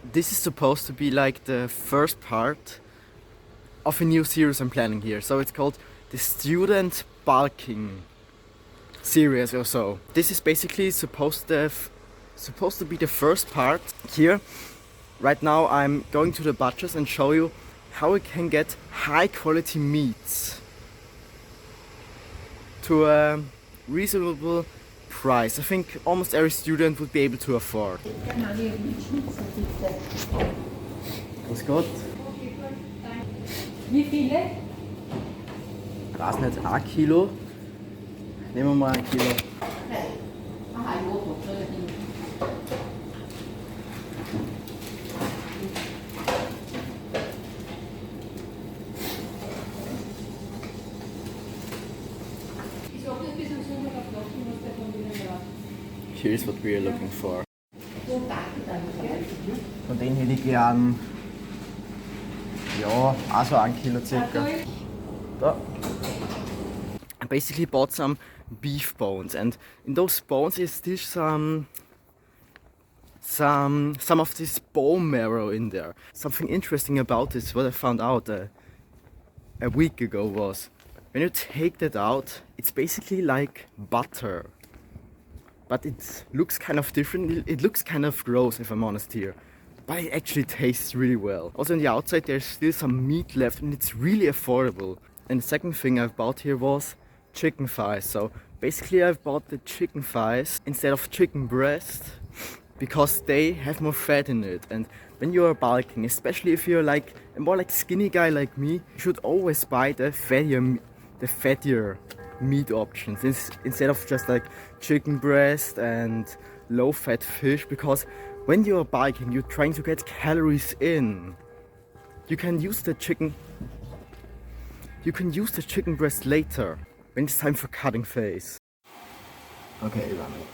this is supposed to be like the first part of a new series I'm planning here. So it's called the Student Bulking series or so. This is basically supposed to be the first part here. Right now I'm going to the butchers and show you how we can get high quality meats to a reasonable price. I think almost every student would be able to afford. Grüß Gott. Wie viele? Ich weiß nicht, 1 Kilo. Nehmen wir mal 1 Kilo. Aha, Joto, Entschuldigung. Ich hoffe, das bis am Sonntag auf Wochen, was der von Ihnen braucht. Here's what we are looking for. So, danke. Von denen hätte ich gern, ja, also 1 Kilo circa. Da. I basically bought some beef bones, and in those bones is still some of this bone marrow in there. Something interesting about this, what I found out a week ago, was when you take that out, it's basically like butter. But it looks kind of different. It looks kind of gross, if I'm honest here. But it actually tastes really well. Also on the outside there's still some meat left and it's really affordable. And the second thing I've bought here was chicken thighs. So basically I've bought the chicken thighs instead of chicken breast because they have more fat in it. And when you are bulking, especially if you're like a more like skinny guy like me, you should always buy the fattier meat options instead of just like chicken breast and low fat fish, because when you're biking you're trying to get calories in. You can use the chicken breast later when it's time for cutting phase. Okay, Rami.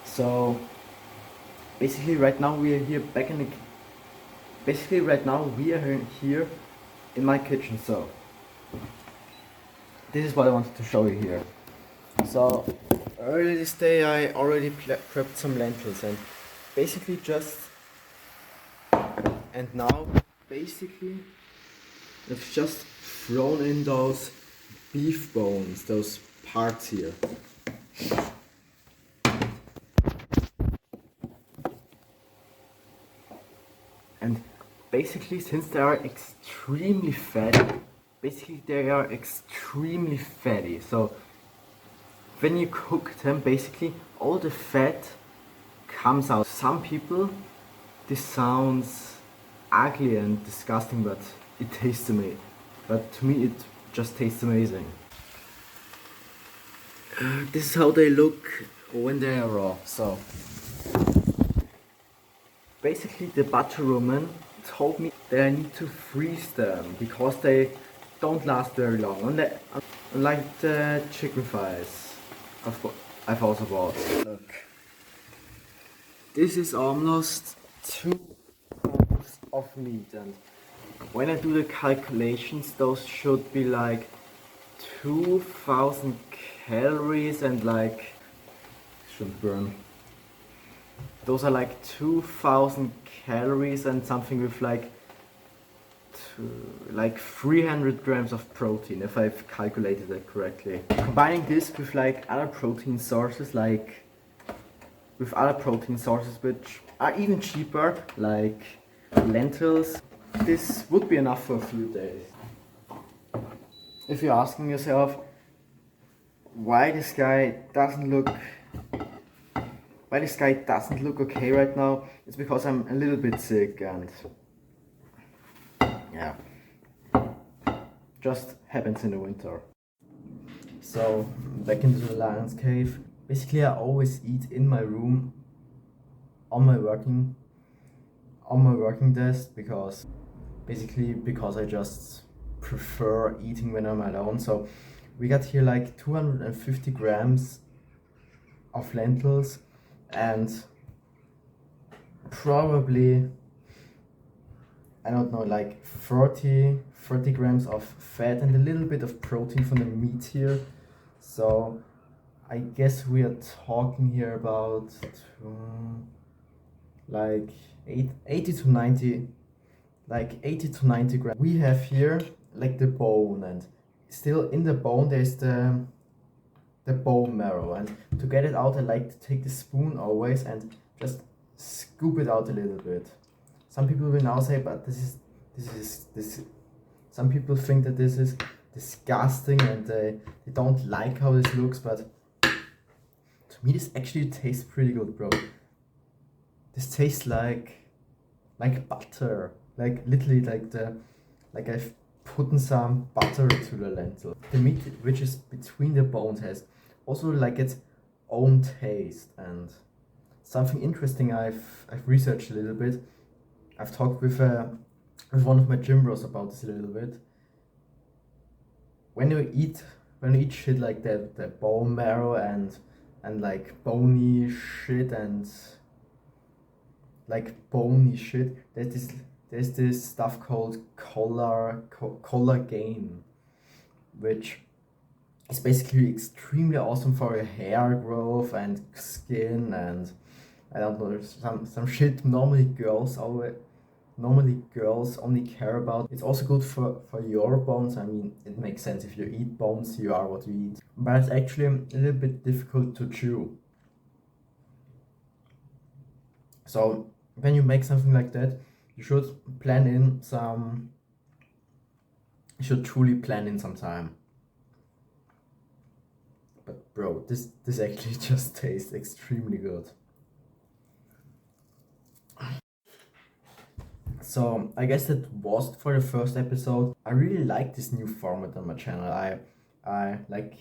So basically right now we are here here in my kitchen. So this is what I wanted to show you here. So earlier this day I already prepped some lentils and basically now I've just thrown in those beef bones, those parts here. And basically since they are extremely fatty, so when you cook them, basically all the fat comes out. Some people, this sounds ugly and disgusting, but it tastes amazing. But to me it just tastes amazing. This is how they look when they are raw. So basically the butcher woman told me that I need to freeze them because they don't last very long. Unlike the chicken thighs I've also bought. Look. This is almost 2 pounds of meat, and when I do the calculations those should be like 2000 calories and like, shouldn't burn. Those are like 2000 calories and something with like 300 grams of protein, if I've calculated that correctly. Combining this with like other protein sources, which are even cheaper, like lentils, this would be enough for a few days. If you're asking yourself why this guy doesn't look okay right now, it's because I'm a little bit sick and yeah, just happens in the winter. So back into the lion's cave. Basically I always eat in my room on my working desk because I just prefer eating when I'm alone. So we got here like 250 grams of lentils and probably, I don't know, like 30 grams of fat and a little bit of protein from the meat here. So I guess we are talking here about like 80 to 90, like 80 to 90 grams. We have here like the bone, and still in the bone there's the bone marrow, and to get it out I like to take the spoon always and just scoop it out a little bit. Some people will now say, but this some people think that this is disgusting and they don't like how this looks, but to me this actually tastes pretty good, bro. This tastes like butter, like literally like I've put some butter to the lentil. The meat which is between the bones has also like its own taste. And something interesting I've researched a little bit. I've talked with one of my gym bros about this a little bit. When you eat shit like that, the bone marrow and like bony shit and like bony shit, there's this stuff called collagen, which is basically extremely awesome for your hair growth and skin, and I don't know, some shit normally girls only care about. It's also good for your bones. I mean, it makes sense, if you eat bones, you are what you eat. But it's actually a little bit difficult to chew. So when you make something like that, you should truly plan in some time. But bro, this actually just tastes extremely good. So I guess that was for the first episode. I really like this new format on my channel. I like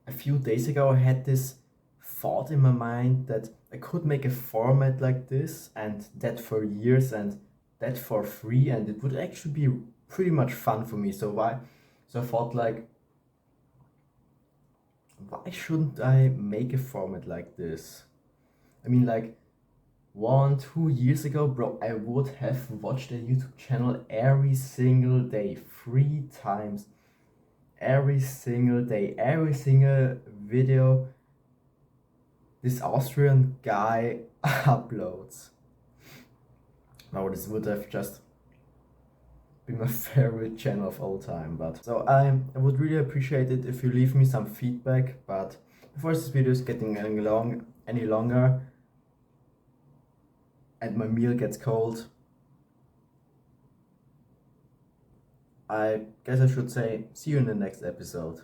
a few days ago I had this thought in my mind that I could make a format like this, and that for years, and that for free, and it would actually be pretty much fun for me. So I thought, like, why shouldn't I make a format like this? I mean, like 1-2 years ago, bro, I would have watched a YouTube channel every single day, 3 times, every single day, every single video this Austrian guy uploads. Now this would have just been my favorite channel of all time. But so I would really appreciate it if you leave me some feedback. But before this video is getting any longer and my meal gets cold, I guess I should say see you in the next episode.